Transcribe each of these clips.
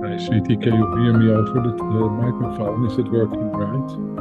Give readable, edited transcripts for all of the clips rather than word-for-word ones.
Hi, sweetie, can you hear me over the microphone? Is it working right?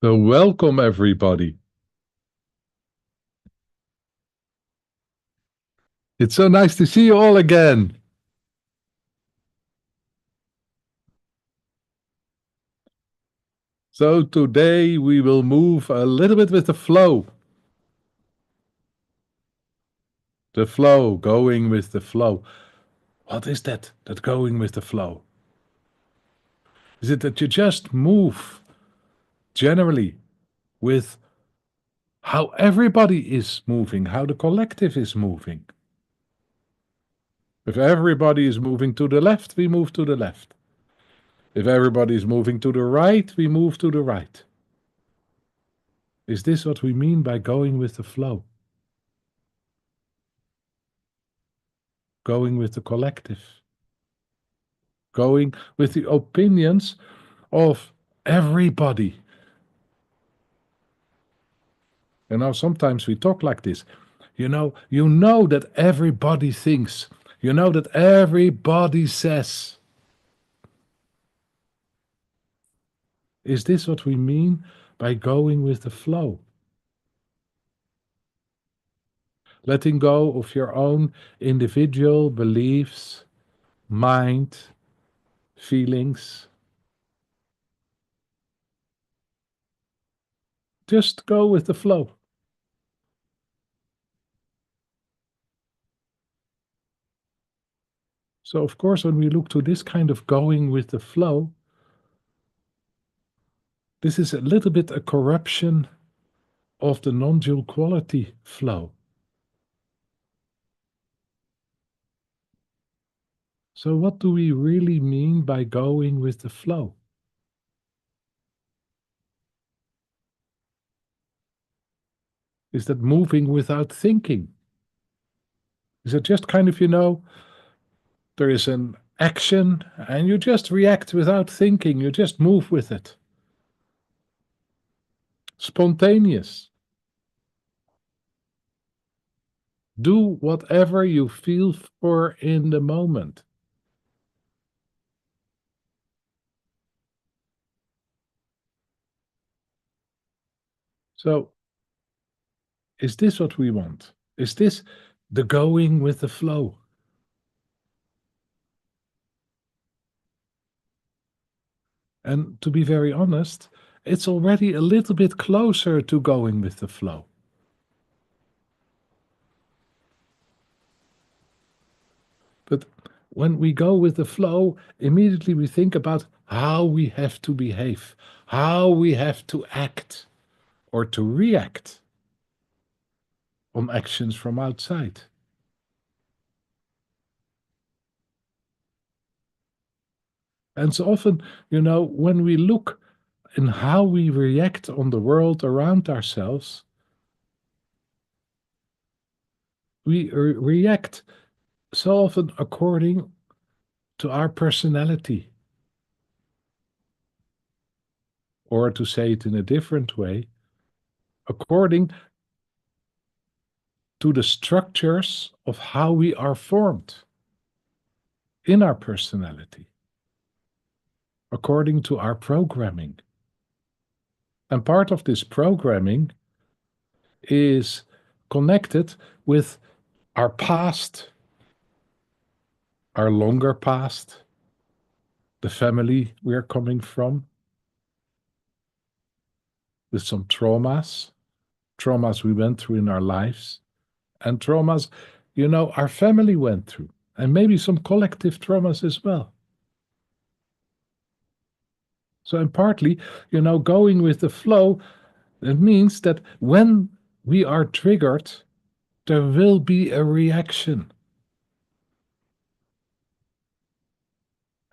So, welcome everybody. It's so nice to see you all again. So, today we will move a little bit with the flow. The flow, going with the flow. What is that? That going with the flow? Is it that you just move generally with how everybody is moving, how the collective is moving? If everybody is moving to the left, we move to the left. If everybody is moving to the right, we move to the right. Is this what we mean by going with the flow? Going with the collective? Going with the opinions of everybody? You know, sometimes we talk like this. You know that everybody thinks. You know that everybody says. Is this what we mean by going with the flow? Letting go of your own individual beliefs, mind, feelings. Just go with the flow. So, of course, when we look to this kind of going with the flow, this is a little bit a corruption of the non-dual quality flow. So, what do we really mean by going with the flow? Is that moving without thinking? Is it just kind of, there is an action and you just react without thinking, you just move with it? Spontaneous. Do whatever you feel for in the moment. So, is this what we want? Is this the going with the flow? And to be very honest, it's already a little bit closer to going with the flow. But when we go with the flow, immediately we think about how we have to behave, how we have to act or to react on actions from outside. And so often, when we look in how we react on the world around ourselves, we react so often according to our personality. Or to say it in a different way, according to the structures of how we are formed in our personality, according to our programming. And part of this programming is connected with our past, our longer past, the family we are coming from, with some traumas we went through in our lives, and traumas, our family went through, and maybe some collective traumas as well. So, and partly, going with the flow, it means that when we are triggered, there will be a reaction.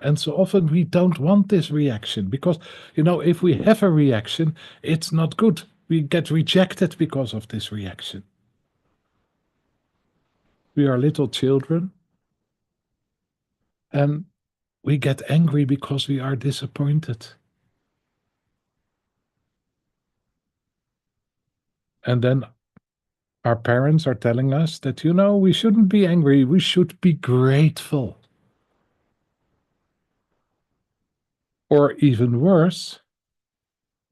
And so often we don't want this reaction because, if we have a reaction, it's not good. We get rejected because of this reaction. We are little children and we get angry because we are disappointed. And then our parents are telling us that, we shouldn't be angry, we should be grateful. Or even worse,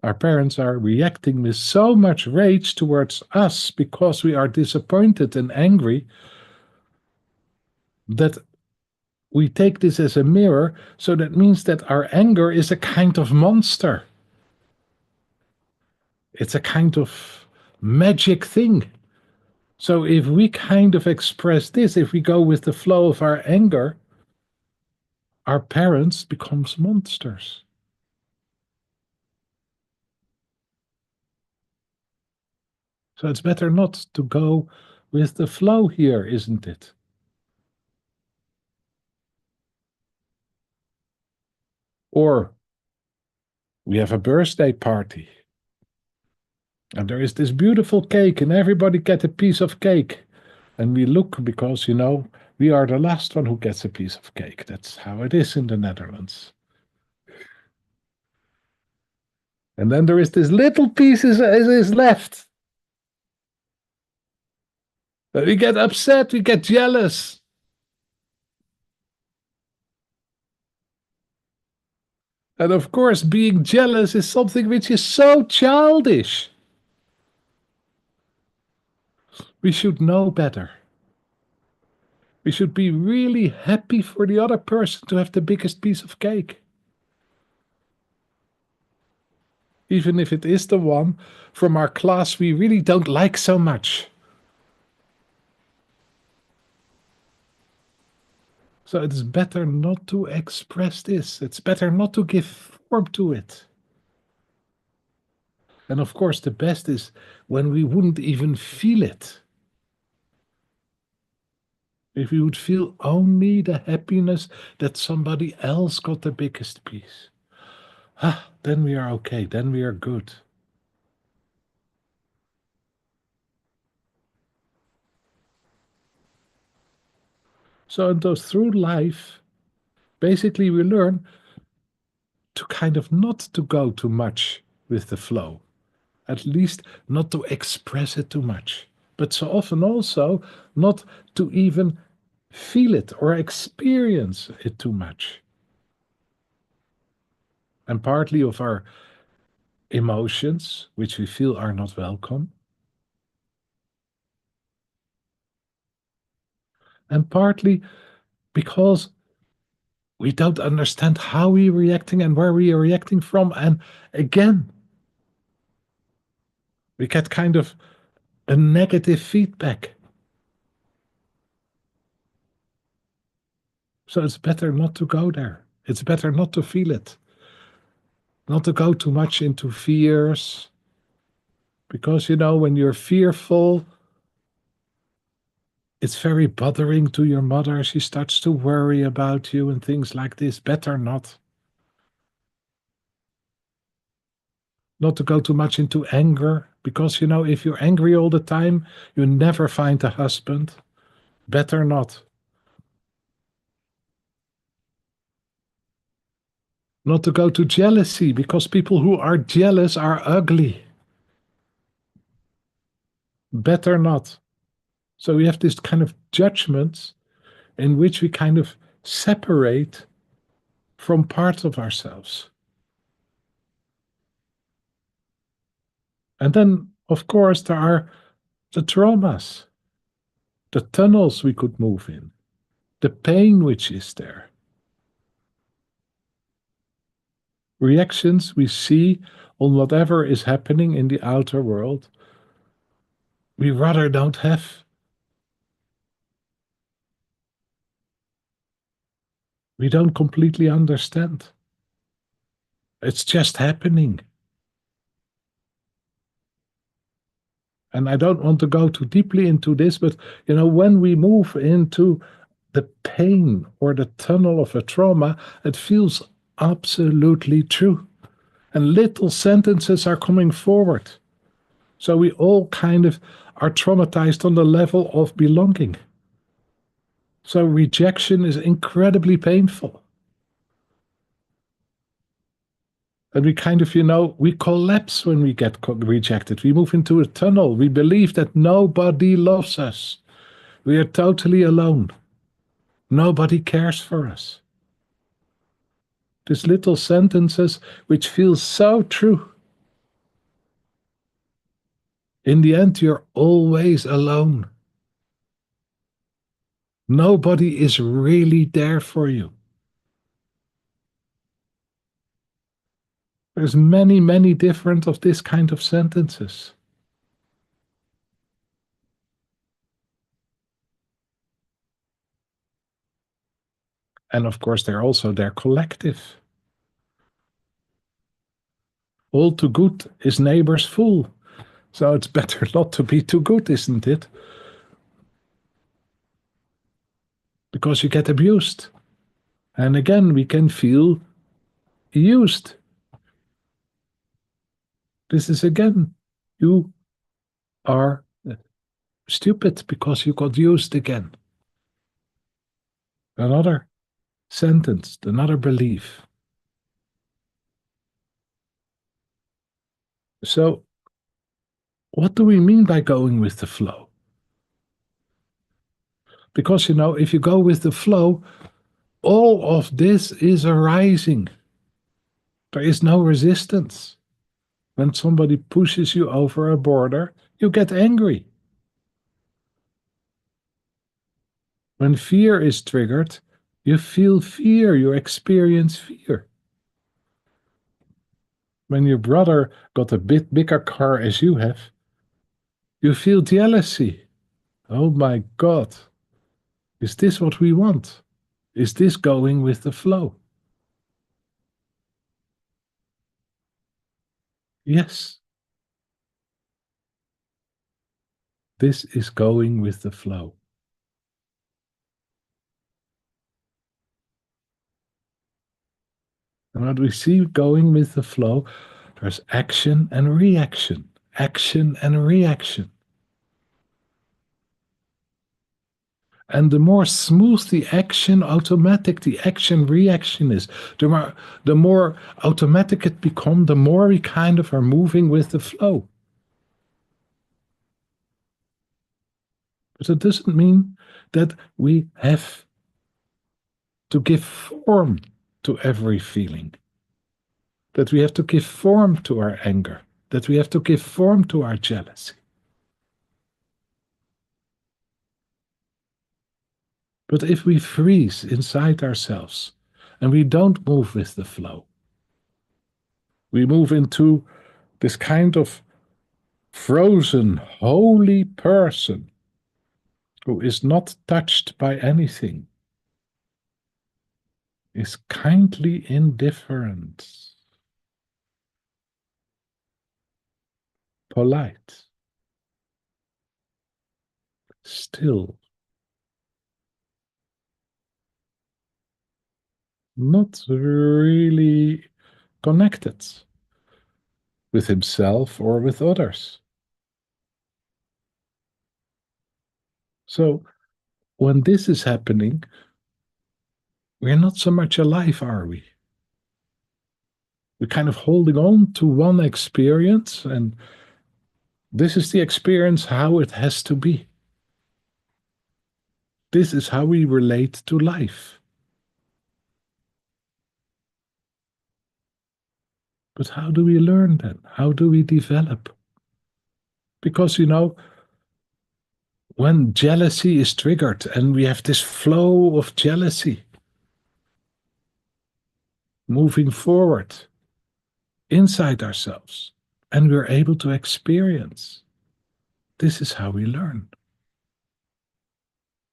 Our parents are reacting with so much rage towards us because we are disappointed and angry that we take this as a mirror. So that means that our anger is a kind of monster. It's a kind of magic thing. So if we kind of express this, if we go with the flow of our anger, our parents becomes monsters. So it's better not to go with the flow here, isn't it? Or we have a birthday party and there is this beautiful cake and everybody get a piece of cake. And we look because, we are the last one who gets a piece of cake. That's how it is in the Netherlands. And then there is this little piece is left. We get upset, we get jealous. And of course, being jealous is something which is so childish. We should know better. We should be really happy for the other person to have the biggest piece of cake. Even if it is the one from our class we really don't like so much. So it's better not to express this. It's better not to give form to it. And of course, the best is when we wouldn't even feel it. If we would feel only the happiness that somebody else got the biggest piece. Then we are okay. Then we are good. So through life, basically we learn to kind of not to go too much with the flow. At least not to express it too much. But so often also not to even feel it or experience it too much. And partly of our emotions, which we feel are not welcome, and partly because we don't understand how we're reacting and where we are reacting from. And again, we get kind of a negative feedback. So it's better not to go there. It's better not to feel it. Not to go too much into fears. Because, when you're fearful, it's very bothering to your mother. She starts to worry about you and things like this. Better not. Not to go too much into anger. Because, if you're angry all the time, you never find a husband. Better not. Not to go to jealousy, because people who are jealous are ugly. Better not. So we have this kind of judgment in which we kind of separate from parts of ourselves. And then, of course, there are the traumas, the tunnels we could move in, the pain which is there. Reactions we see on whatever is happening in the outer world, we rather don't have. We don't completely understand. It's just happening. And I don't want to go too deeply into this, but when we move into the pain or the tunnel of a trauma, it feels absolutely true. And little sentences are coming forward. So we all kind of are traumatized on the level of belonging. So rejection is incredibly painful. And we kind of, we collapse when we get rejected. We move into a tunnel. We believe that nobody loves us. We are totally alone. Nobody cares for us. These little sentences which feel so true. In the end, you're always alone. Nobody is really there for you. There's many, many different of this kind of sentences. And of course, they're collective. All too good is neighbor's fool. So it's better not to be too good, isn't it? Because you get abused. And again, we can feel used. This is again, you are stupid because you got used again. Another sentence, another belief. So, what do we mean by going with the flow? Because, if you go with the flow, all of this is arising. There is no resistance. When somebody pushes you over a border, you get angry. When fear is triggered, you feel fear, you experience fear. When your brother got a bit bigger car as you have, you feel jealousy. Oh my God, is this what we want? Is this going with the flow? Yes, this is going with the flow. And what we see going with the flow, there's action and reaction, action and reaction. And the more smooth the action, automatic the action reaction is, the more automatic it becomes, the more we kind of are moving with the flow. But it doesn't mean that we have to give form to every feeling, that we have to give form to our anger, that we have to give form to our jealousy. But if we freeze inside ourselves and we don't move with the flow, we move into this kind of frozen, holy person who is not touched by anything, is kindly indifferent, polite, still, not really connected with himself or with others. So when this is happening, we're not so much alive, are we? We're kind of holding on to one experience, and this is the experience how it has to be. This is how we relate to life. But how do we learn then? How do we develop? Because, when jealousy is triggered and we have this flow of jealousy moving forward inside ourselves, and we're able to experience, this is how we learn.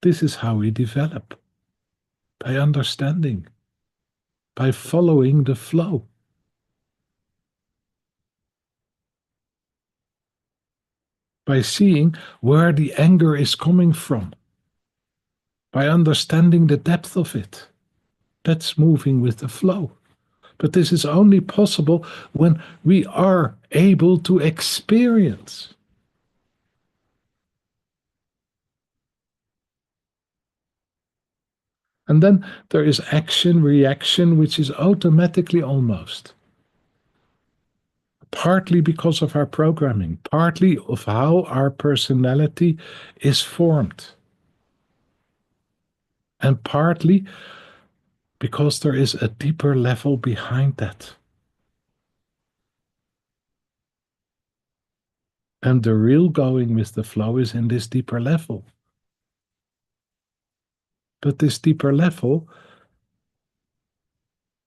This is how we develop, by understanding, by following the flow. By seeing where the anger is coming from, by understanding the depth of it. That's moving with the flow. But this is only possible when we are able to experience. And then there is action, reaction, which is automatically almost. Partly because of our programming, partly of how our personality is formed. And partly because there is a deeper level behind that. And the real going with the flow is in this deeper level. But this deeper level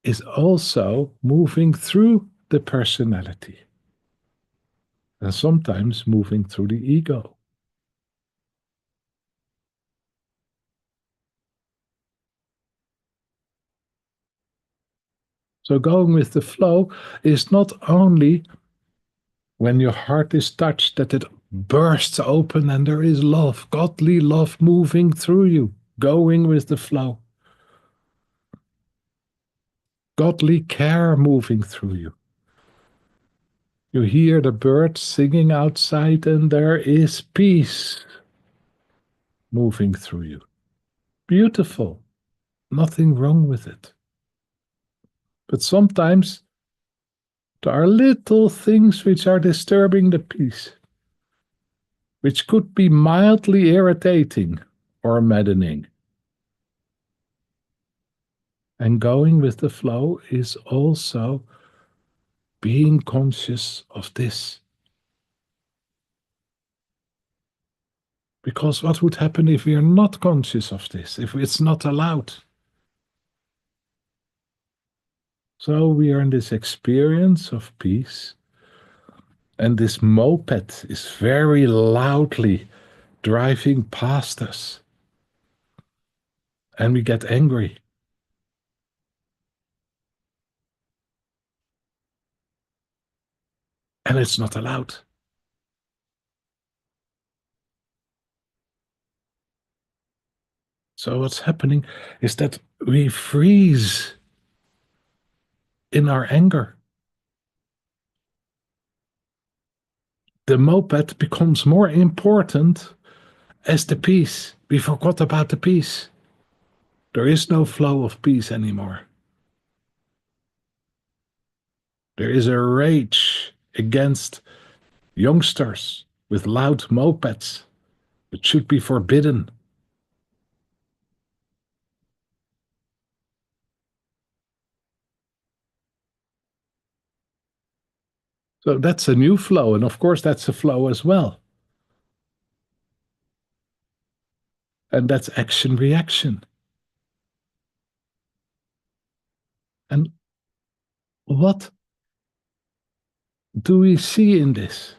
is also moving through the personality and sometimes moving through the ego. So going with the flow is not only when your heart is touched that it bursts open and there is love, godly love moving through you, going with the flow. Godly care moving through you. You hear the birds singing outside and there is peace moving through you. Beautiful. Nothing wrong with it. But sometimes there are little things which are disturbing the peace, which could be mildly irritating or maddening. And going with the flow is also being conscious of this. Because what would happen if we are not conscious of this, if it's not allowed? So we are in this experience of peace, and this moped is very loudly driving past us, and we get angry. And it's not allowed. So what's happening is that we freeze in our anger. The moped becomes more important as the peace. We forgot about the peace. There is no flow of peace anymore. There is a rage against youngsters with loud mopeds. It should be forbidden. So that's a new flow, and of course that's a flow as well. And that's action reaction. And what do we see in this?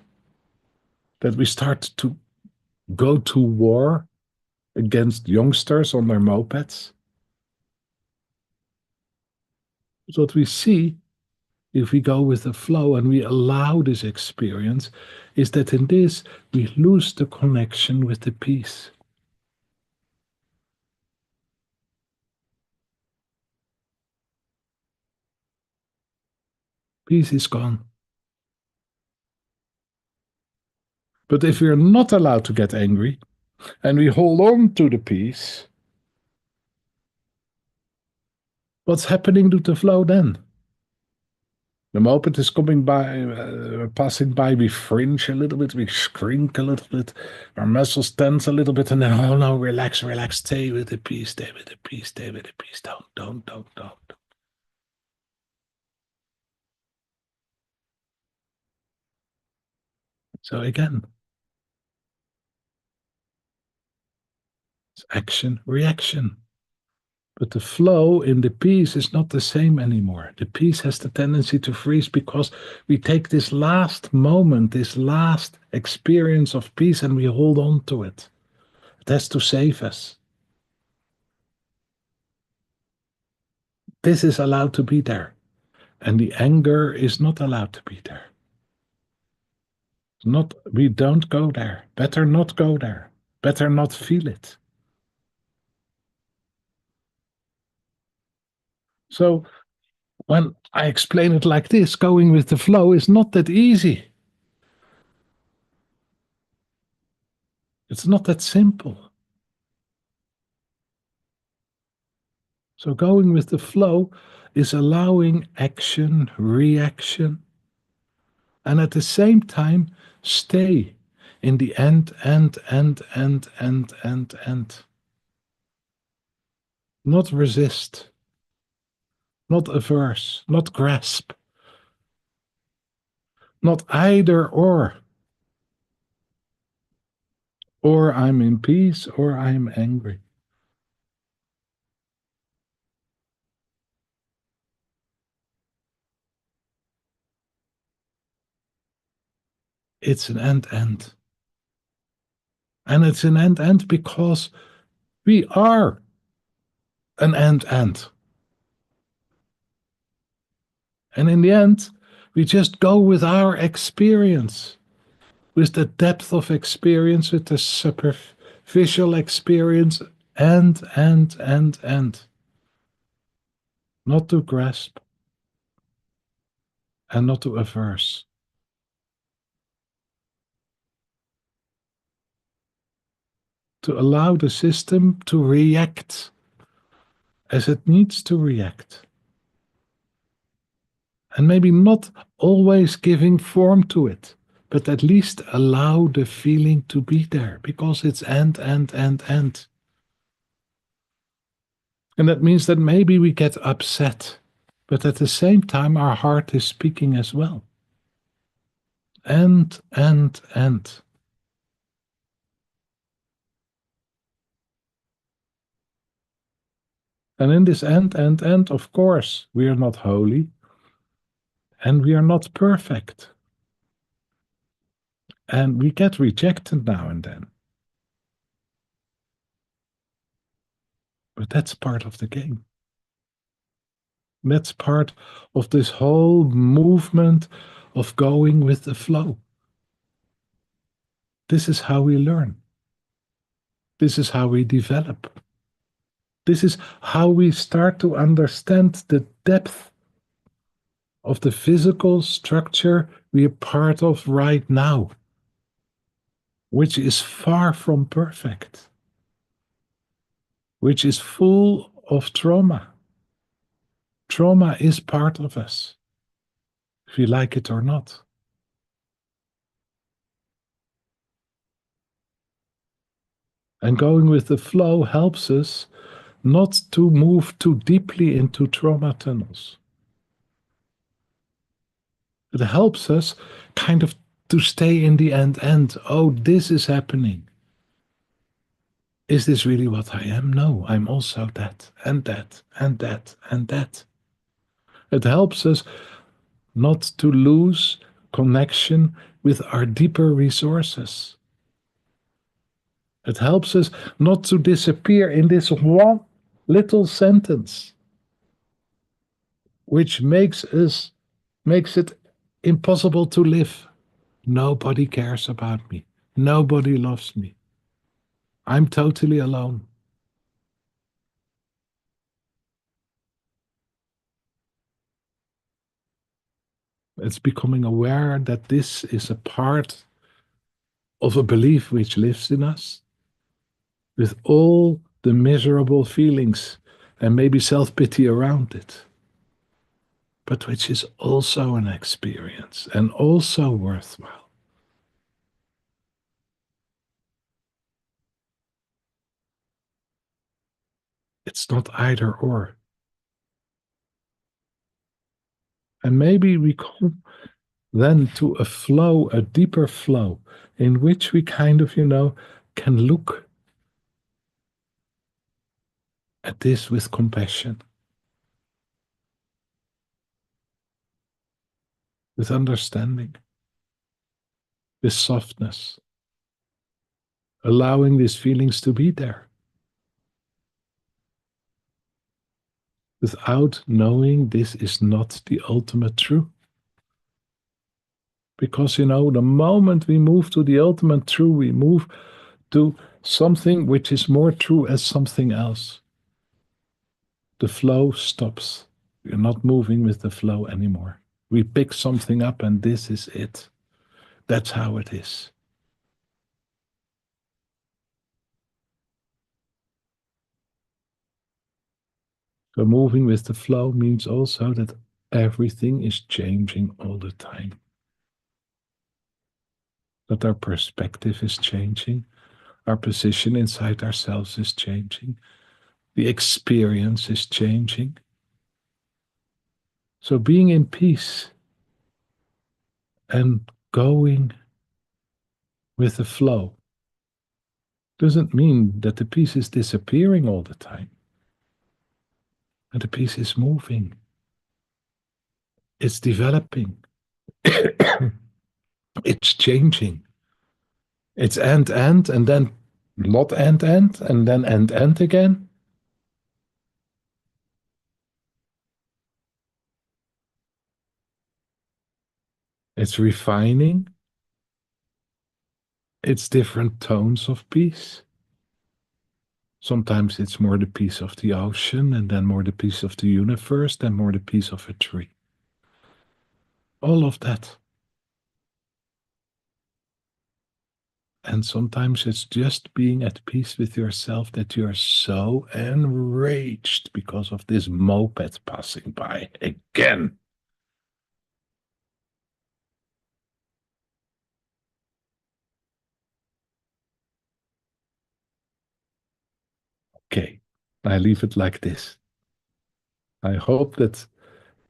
That we start to go to war against youngsters on their mopeds? What we see, if we go with the flow and we allow this experience, is that in this we lose the connection with the peace. Peace is gone. But if we are not allowed to get angry and we hold on to the peace, what's happening to the flow then? The moped is coming by, passing by, we fringe a little bit, we shrink a little bit, our muscles tense a little bit, and then, oh no, relax, relax, stay with the peace, stay with the peace, stay with the peace, don't. So again, it's action, reaction. But the flow in the peace is not the same anymore. The peace has the tendency to freeze because we take this last moment, this last experience of peace, and we hold on to it. It has to save us. This is allowed to be there. And the anger is not allowed to be there. Not, we don't go there. Better not go there. Better not feel it. So when I explain it like this, going with the flow is not that easy. It's not that simple. So going with the flow is allowing action, reaction, and at the same time stay in the end. Not resist, not averse, not grasp, not either or. or I'm in peace, or I'm angry. It's an and. And it's an and because we are an and. And in the end, we just go with our experience, with the depth of experience, with the superficial experience, and. Not to grasp and not to averse. To allow the system to react as it needs to react. And maybe not always giving form to it, but at least allow the feeling to be there because it's and. And that means that maybe we get upset, but at the same time, our heart is speaking as well. And. And in this and, of course, we are not holy and we are not perfect. And we get rejected now and then. But that's part of the game. That's part of this whole movement of going with the flow. This is how we learn. This is how we develop. This is how we start to understand the depth of the physical structure we are part of right now, which is far from perfect, which is full of trauma. Trauma is part of us, if you like it or not. And going with the flow helps us not to move too deeply into trauma tunnels. It helps us kind of to stay in the end. Oh, this is happening. Is this really what I am? No, I'm also that, and that, and that, and that. It helps us not to lose connection with our deeper resources. It helps us not to disappear in this one little sentence, which makes it impossible to live. Nobody cares about me. Nobody loves me. I'm totally alone. It's becoming aware that this is a part of a belief which lives in us, with all the miserable feelings and maybe self pity around it, but which is also an experience and also worthwhile. It's not either or. And maybe we come then to a flow, a deeper flow, in which we kind of, can look at this with compassion, with understanding, with softness, allowing these feelings to be there without knowing this is not the ultimate truth. Because, the moment we move to the ultimate truth, we move to something which is more true as something else. The flow stops. We're not moving with the flow anymore. We pick something up and this is it. That's how it is. So moving with the flow means also that everything is changing all the time. That our perspective is changing, our position inside ourselves is changing, the experience is changing. So being in peace and going with the flow doesn't mean that the piece is disappearing all the time. And the piece is moving. It's developing. It's changing. It's and then not and then and again. It's refining. It's different tones of peace. Sometimes it's more the peace of the ocean, and then more the peace of the universe, then more the peace of a tree. All of that. And sometimes it's just being at peace with yourself that you're so enraged because of this moped passing by again. Okay, I leave it like this. I hope that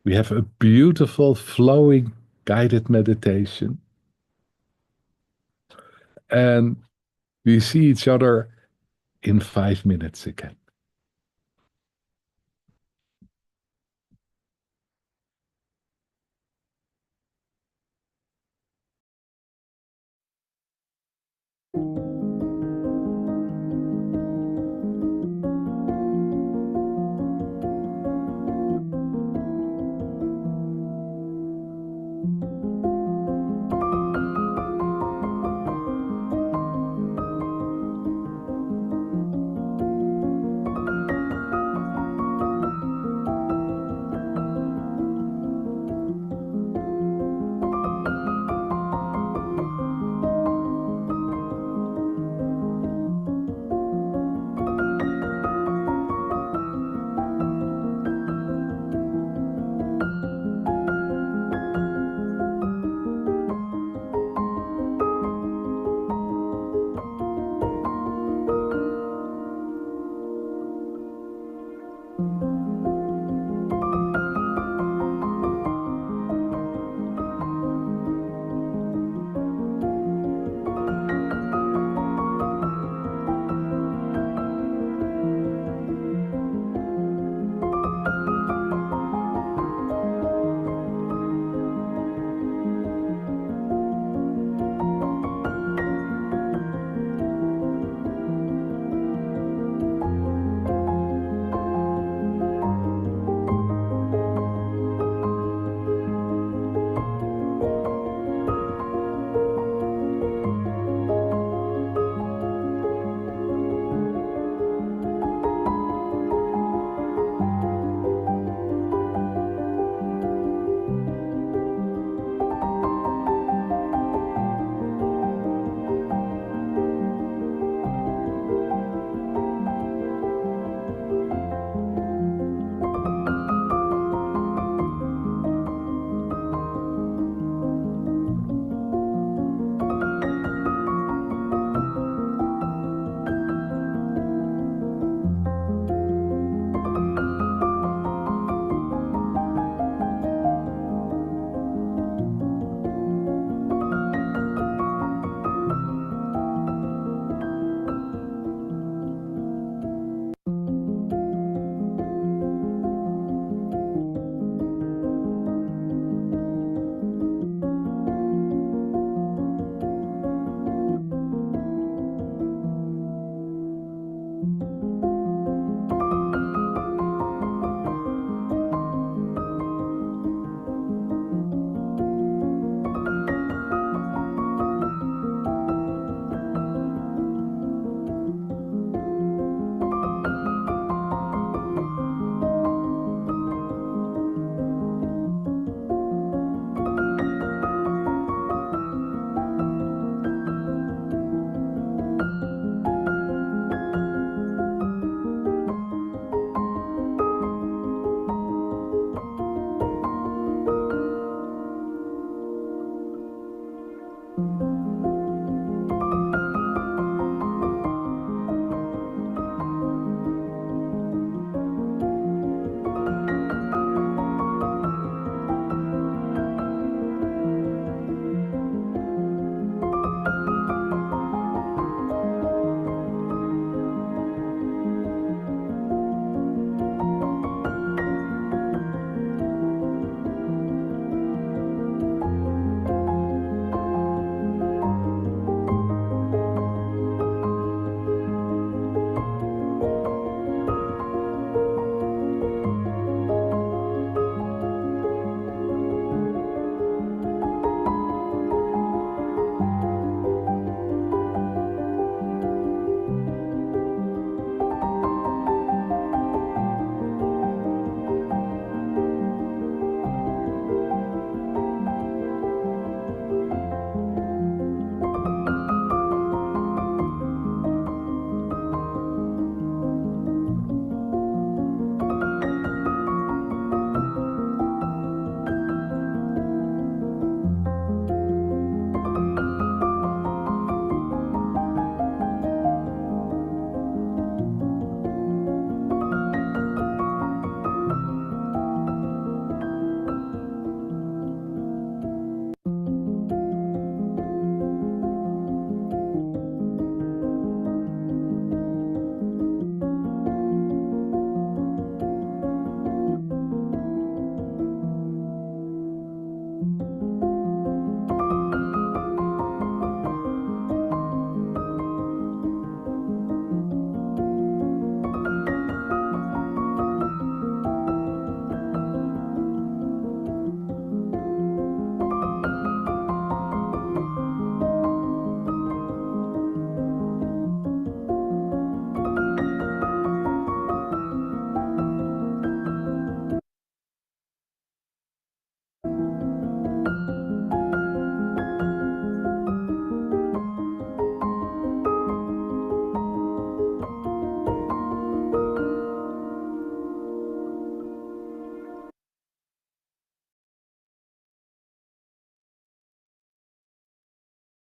we have a beautiful, flowing, guided meditation. And we see each other in 5 minutes again.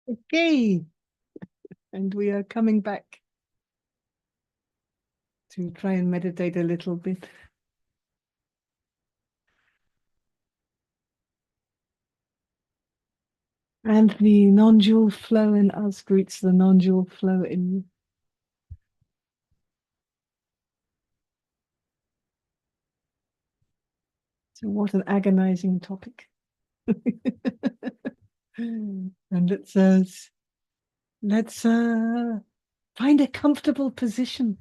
Okay, and we are coming back to try and meditate a little bit. And the non-dual flow in us greets the non-dual flow in you. So what an agonizing topic. And let's find a comfortable position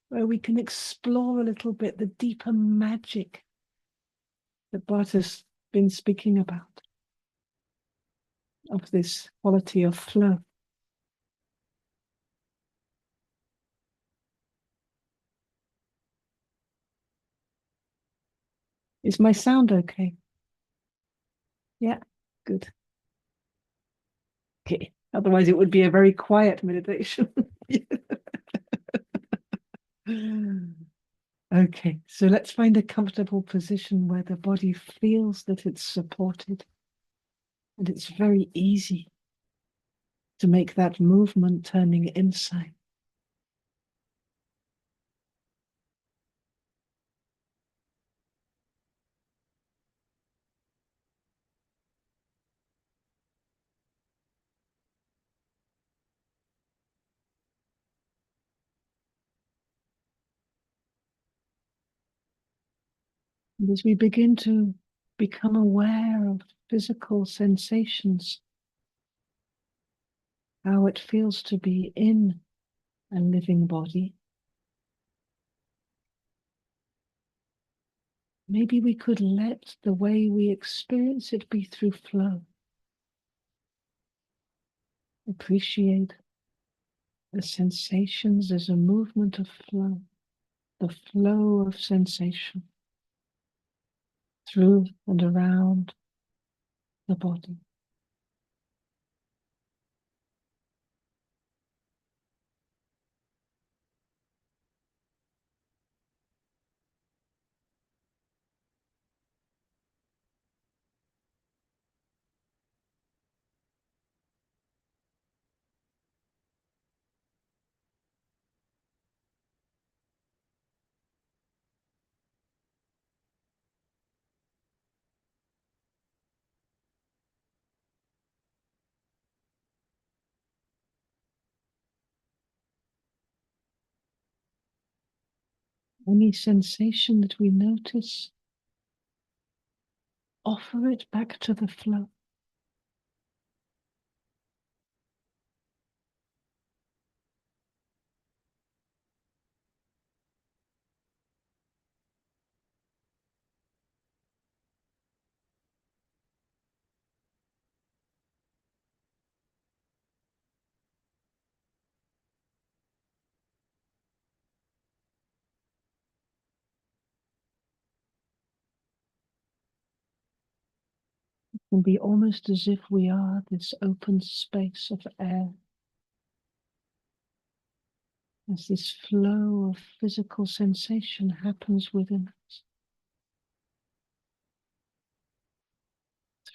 where we can explore a little bit the deeper magic that Bart has been speaking about, of this quality of flow. Is my sound okay? Yeah, good. Okay, otherwise it would be a very quiet meditation. Okay, so let's find a comfortable position where the body feels that it's supported and it's very easy to make that movement turning inside. And as we begin to become aware of physical sensations, how it feels to be in a living body, maybe we could let the way we experience it be through flow. Appreciate the sensations as a movement of flow, the flow of sensation through and around the body. Any sensation that we notice, offer it back to the flow. It can be almost as if we are this open space of air, as this flow of physical sensation happens within us,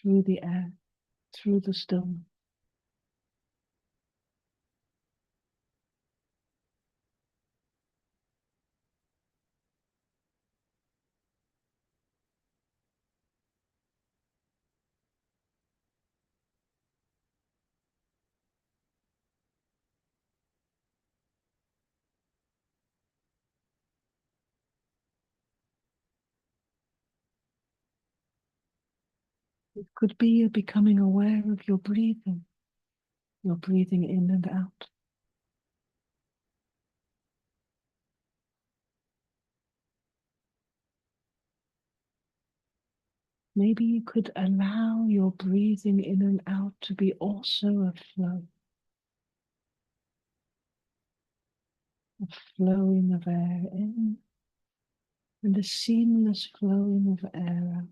through the air, through the stillness. It could be you becoming aware of your breathing in and out. Maybe you could allow your breathing in and out to be also a flowing of air in and a seamless flowing of air out.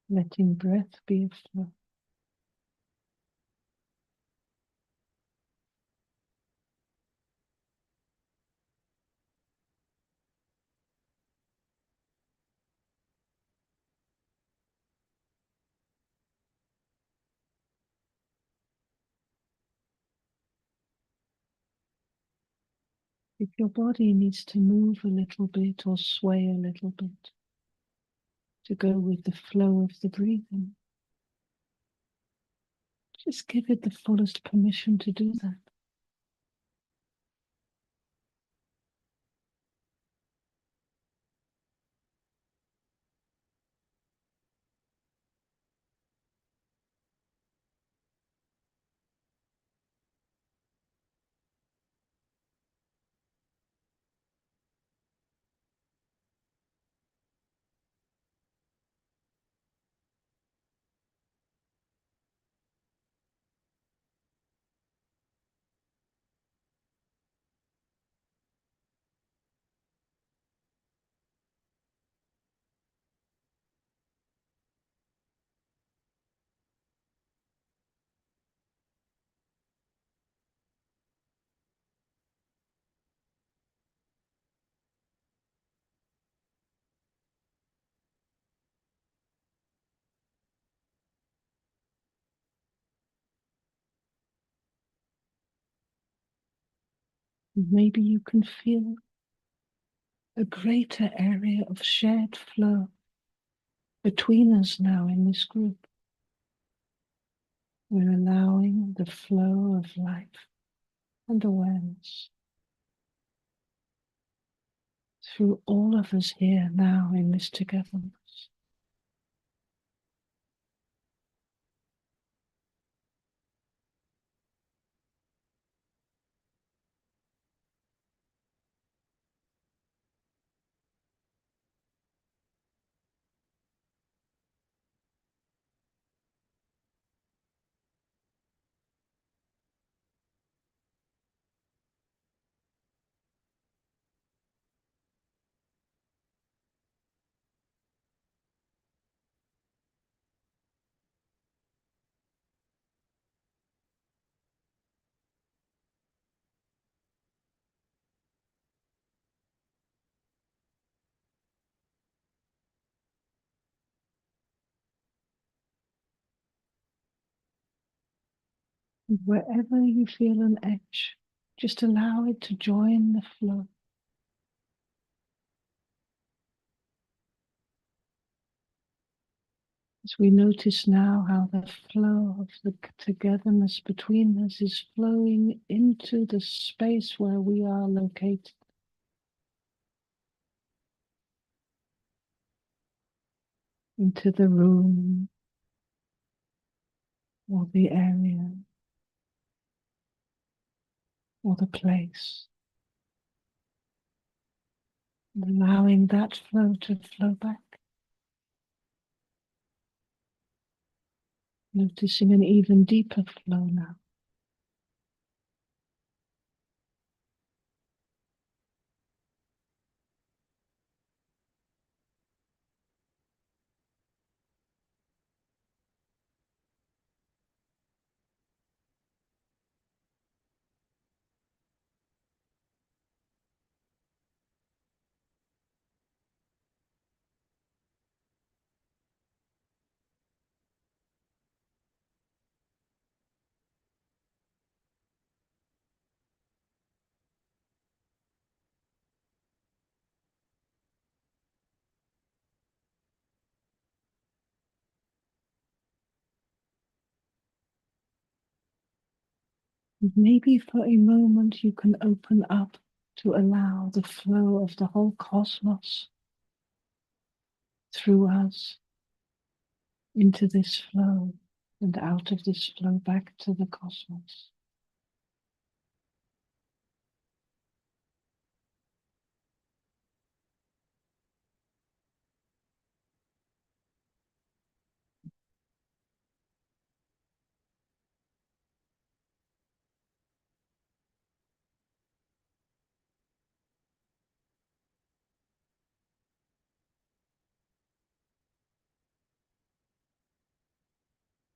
Letting breath be a flow. If your body needs to move a little bit or sway a little bit to go with the flow of the breathing, just give it the fullest permission to do that. Maybe you can feel a greater area of shared flow between us now in this group. We're allowing the flow of life and awareness through all of us here now in this togetherness. And wherever you feel an edge, just allow it to join the flow. As we notice now how the flow of the togetherness between us is flowing into the space where we are located. Into the room or the area or the place. And allowing that flow to flow back. Noticing an even deeper flow now. Maybe for a moment you can open up to allow the flow of the whole cosmos through us into this flow and out of this flow back to the cosmos.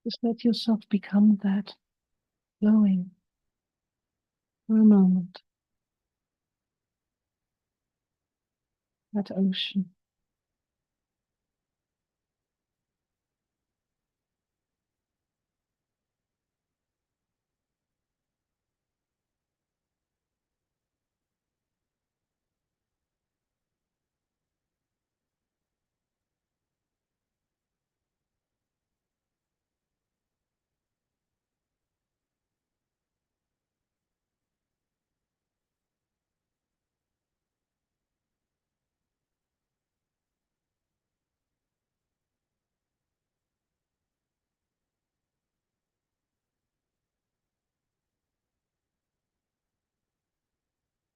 Just let yourself become that flowing for a moment, that ocean.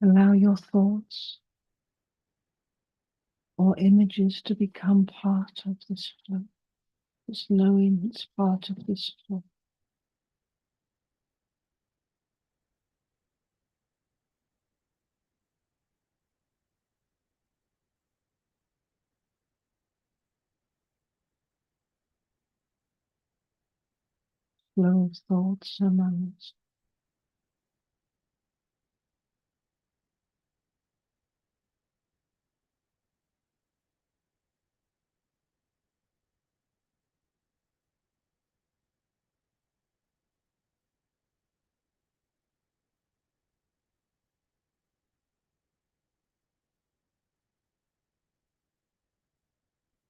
Allow your thoughts or images to become part of this flow, just knowing it's part of this flow. Flow of thoughts among us.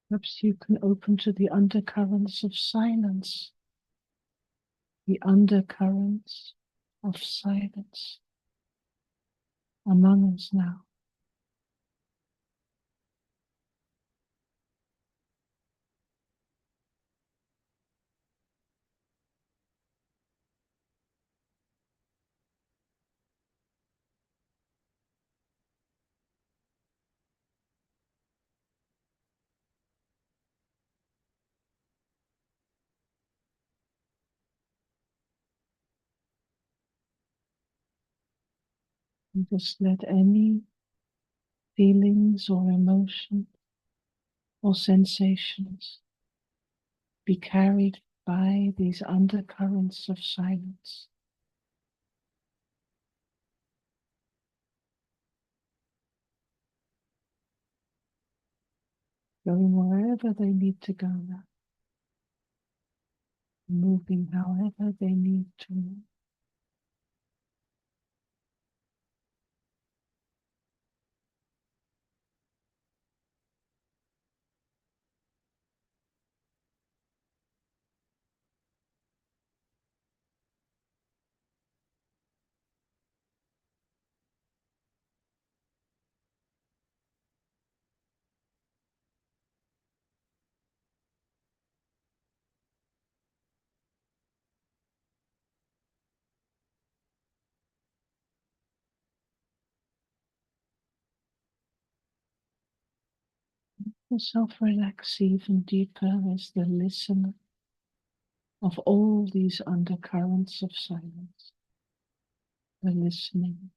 Perhaps you can open to the undercurrents of silence, the undercurrents of silence among us now. And just let any feelings or emotion or sensations be carried by these undercurrents of silence. Going wherever they need to go now, moving however they need to move. Yourself relax even deeper as the listener of all these undercurrents of silence, the listening,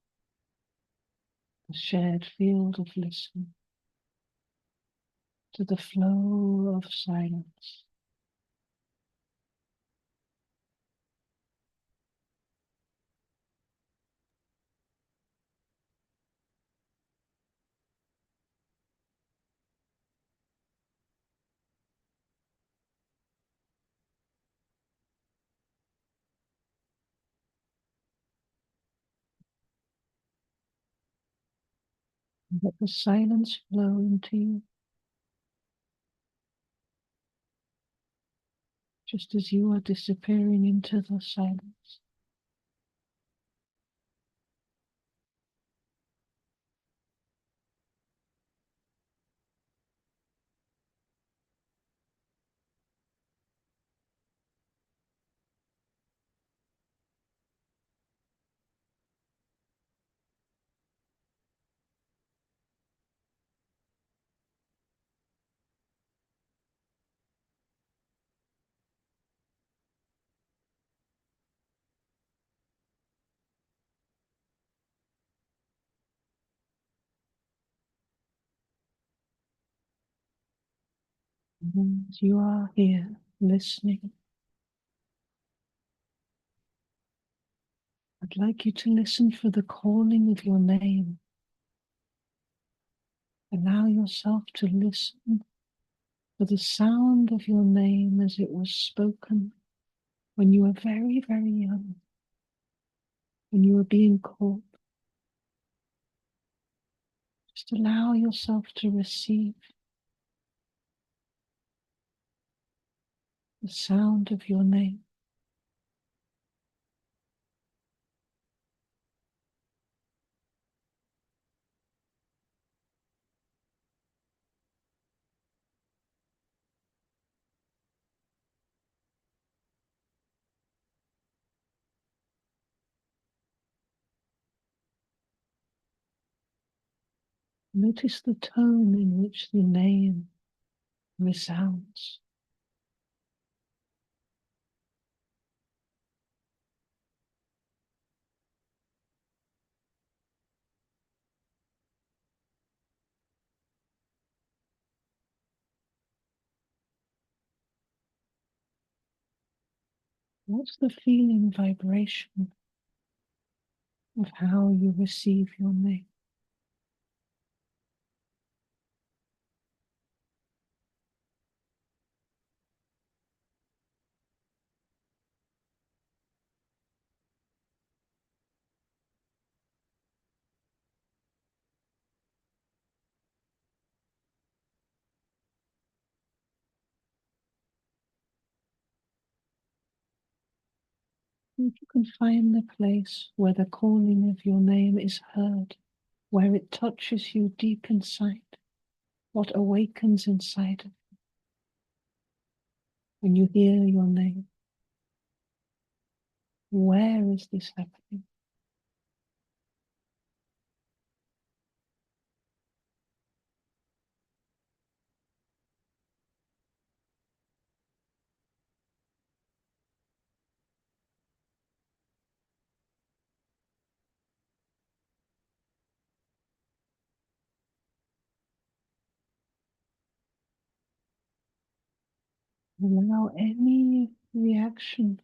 the shared field of listening to the flow of silence. And let the silence flow into you, just as you are disappearing into the silence. And you are here listening. I'd like you to listen for the calling of your name. Allow yourself to listen for the sound of your name as it was spoken when you were very, very young, when you were being called. Just allow yourself to receive the sound of your name. Notice the tone in which the name resounds. What's the feeling vibration of how you receive your name? If you can find the place where the calling of your name is heard, where it touches you deep inside, what awakens inside of you when you hear your name? Where is this happening? Allow any reaction,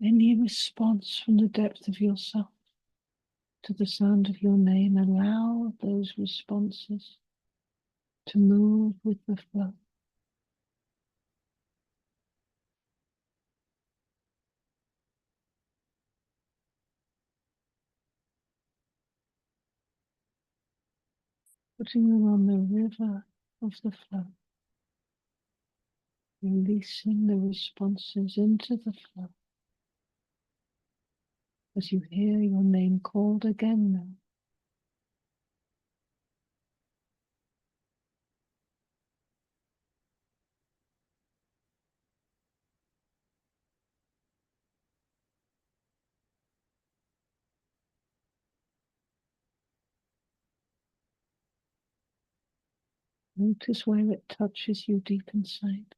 any response from the depth of yourself to the sound of your name. Allow those responses to move with the flow. Putting them on the river of the flow, releasing the responses into the flow as you hear your name called again now. Notice where it touches you deep inside.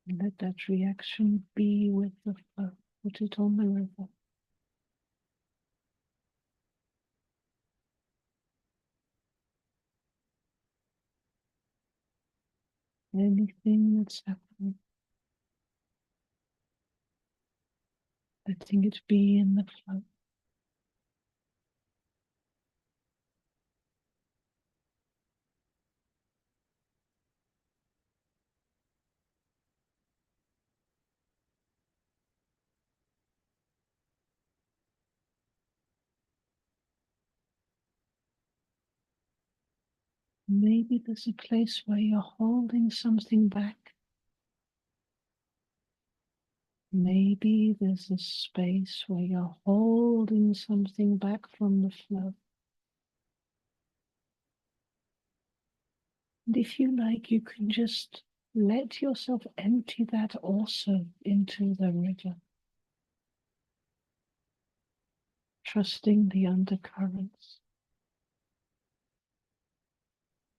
And let that reaction be with the flow. Put it on the river. Anything that's happening, letting it be in the flow. Maybe there's a place where you're holding something back. Maybe there's a space where you're holding something back from the flow. And if you like, you can just let yourself empty that also into the river, trusting the undercurrents,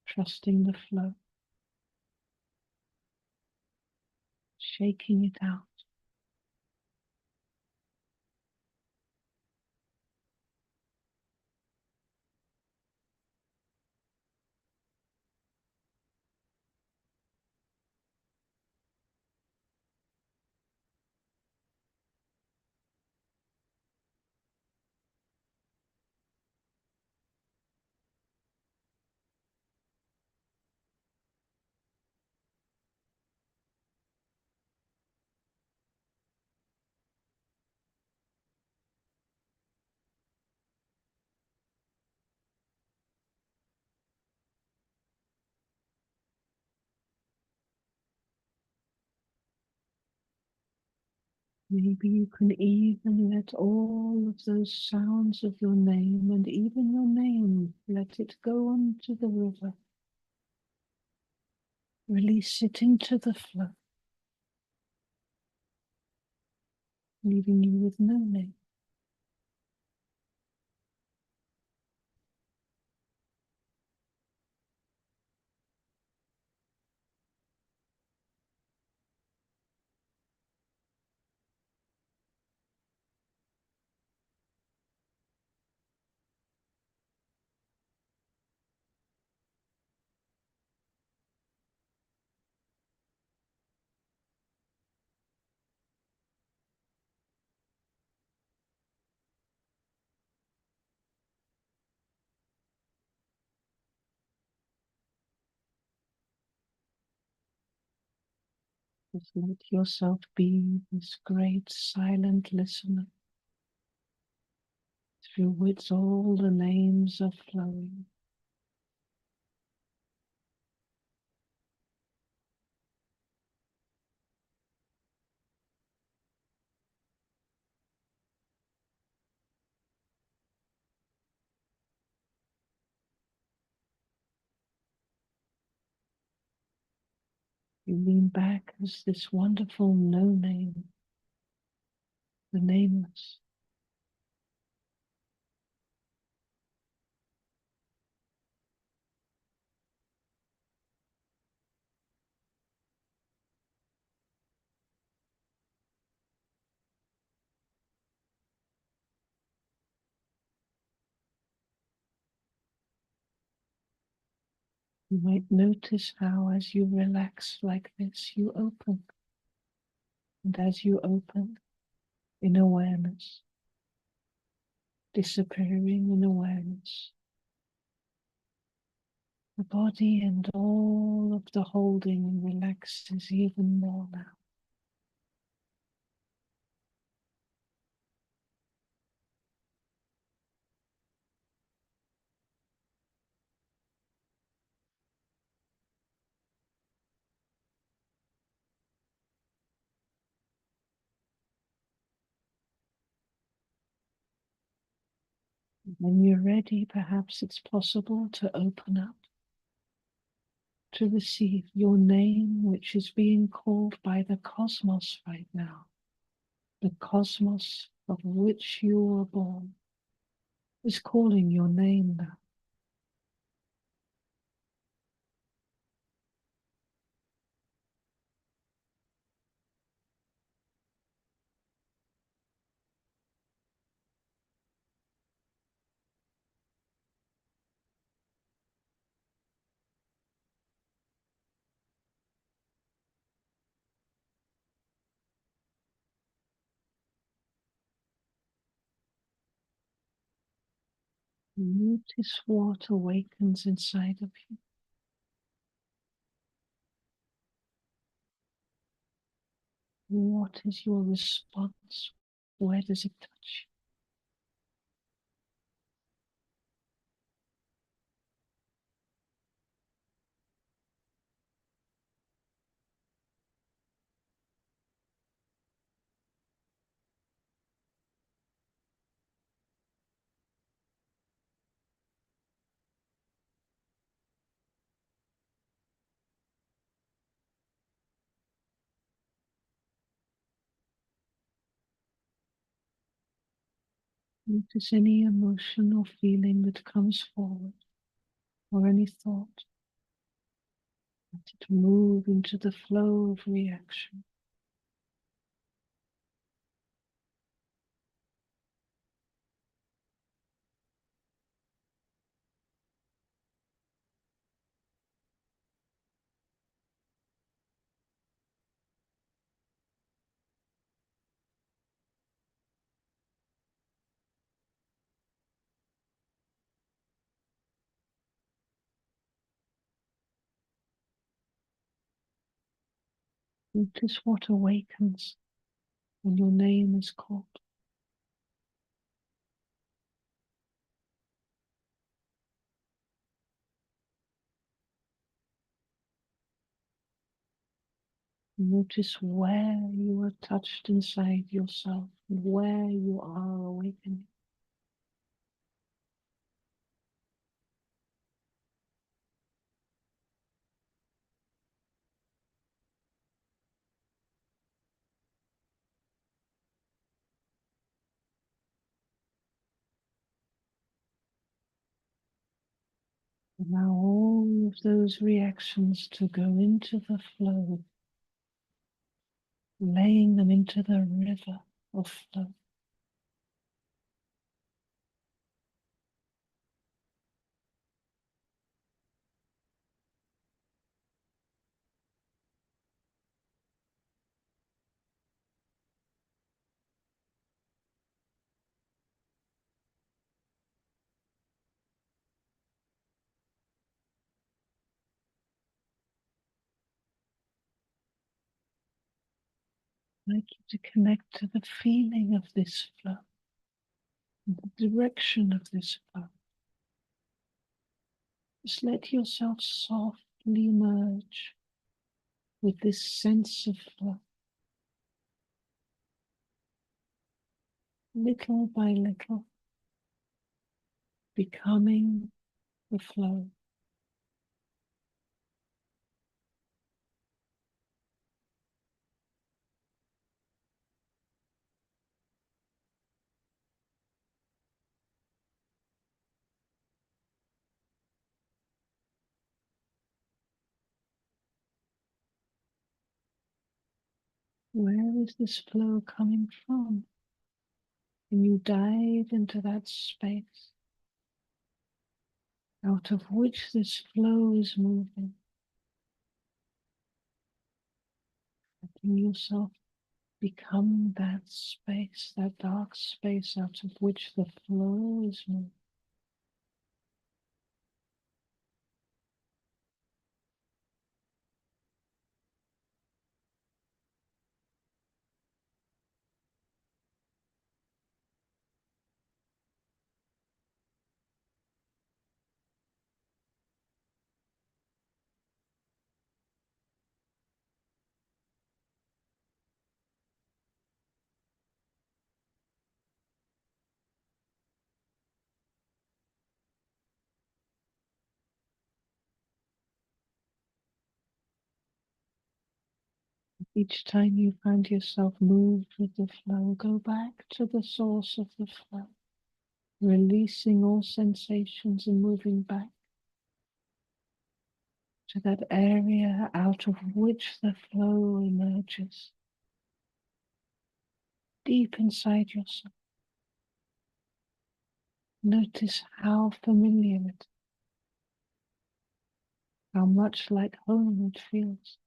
trusting the flow, shaking it out. Maybe you can even let all of those sounds of your name and even your name, let it go onto the river. Release it into the flow, leaving you with no name. Just let yourself be this great silent listener through which all the names are flowing. You lean back as this wonderful no name, the nameless. You might notice how as you relax like this, you open. And as you open in awareness, disappearing in awareness, the body and all of the holding relaxes even more now. When you're ready, perhaps it's possible to open up to receive your name, which is being called by the cosmos right now. The cosmos of which you were born is calling your name now. Notice what awakens inside of you. What is your response? Where does it touch you? Notice any emotion or feeling that comes forward, or any thought. Let it move into the flow of reaction. Notice what awakens when your name is called. Notice where you are touched inside yourself and where you are awakening. Allow all of those reactions to go into the flow, laying them into the river of flow. I'd like you to connect to the feeling of this flow, the direction of this flow. Just let yourself softly merge with this sense of flow, little by little, becoming the flow. Where is this flow coming from? Can you dive into that space out of which this flow is moving? Letting yourself become that space, that dark space out of which the flow is moving. Each time you find yourself moved with the flow, go back to the source of the flow, releasing all sensations and moving back to that area out of which the flow emerges, deep inside yourself. Notice how familiar it is, how much like home it feels.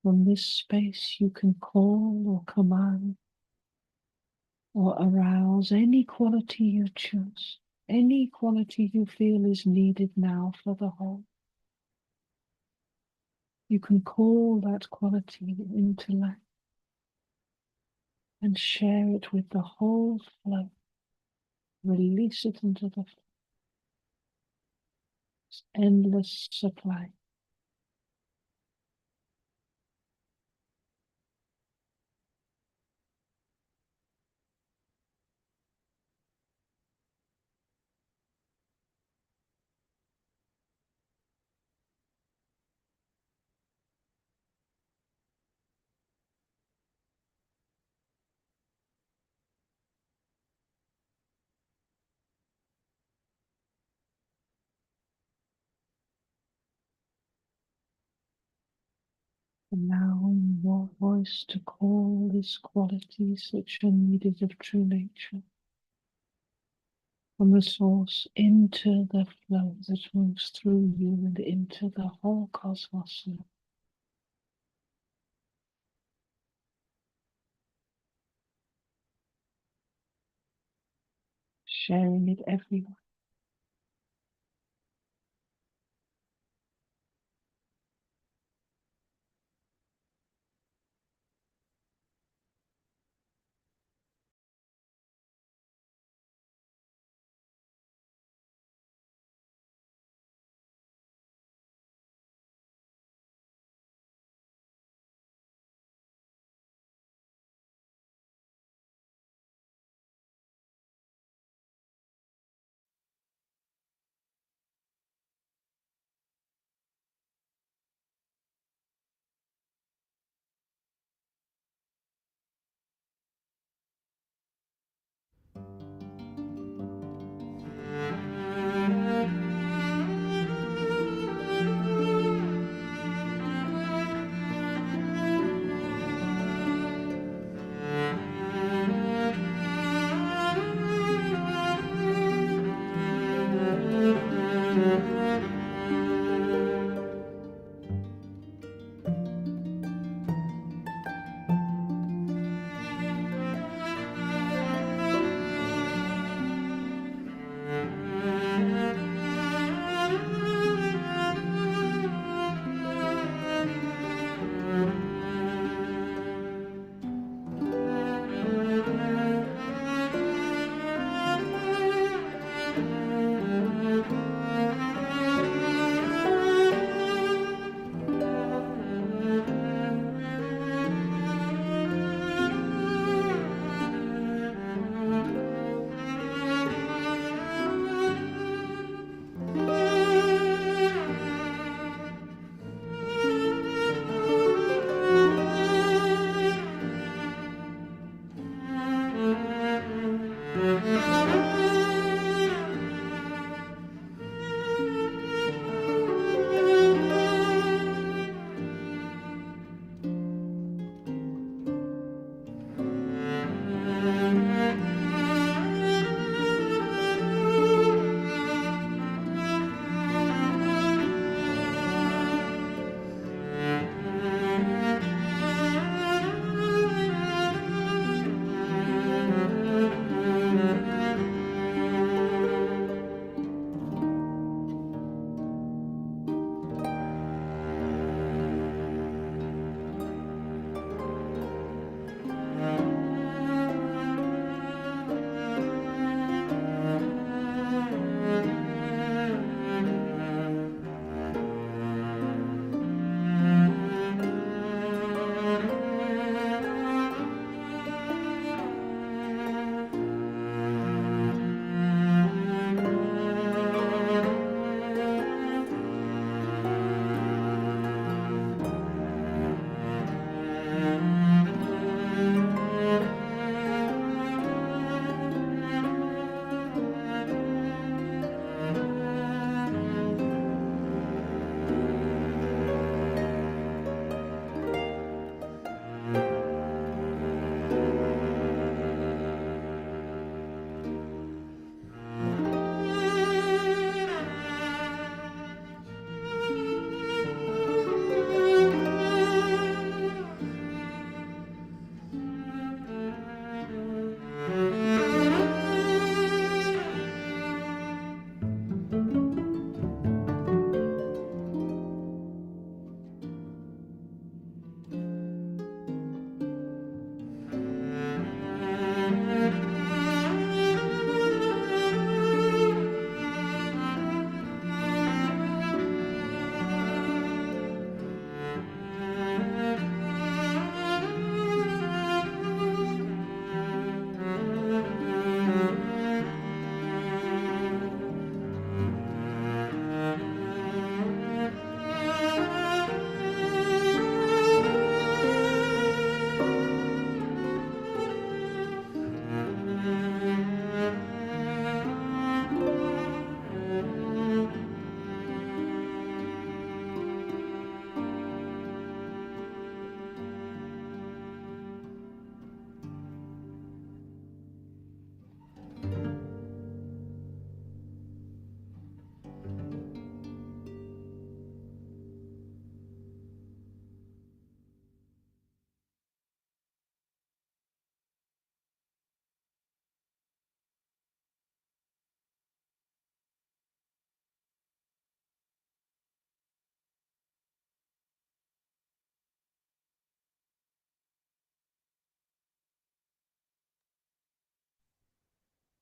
From this space, you can call or command or arouse any quality you choose, any quality you feel is needed now for the whole. You can call that quality into life and share it with the whole flow. Release it into the endless supply. Allowing your voice to call these qualities which are needed of true nature from the source into the flow that moves through you and into the whole cosmos, sharing it everywhere.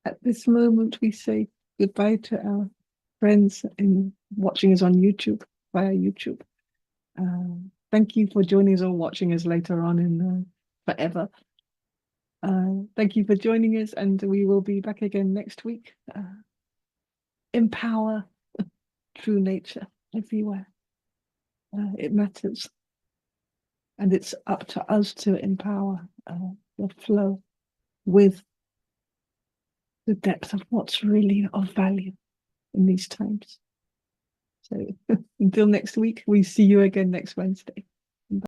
At this moment, we say goodbye to our friends in watching us on YouTube, via YouTube. Thank you for joining us or watching us later on in forever. Thank you for joining us, and we will be back again next week. Empower true nature everywhere. It matters. And it's up to us to empower the flow with the depth of what's really of value in these times. So until next week, we see you again next Wednesday.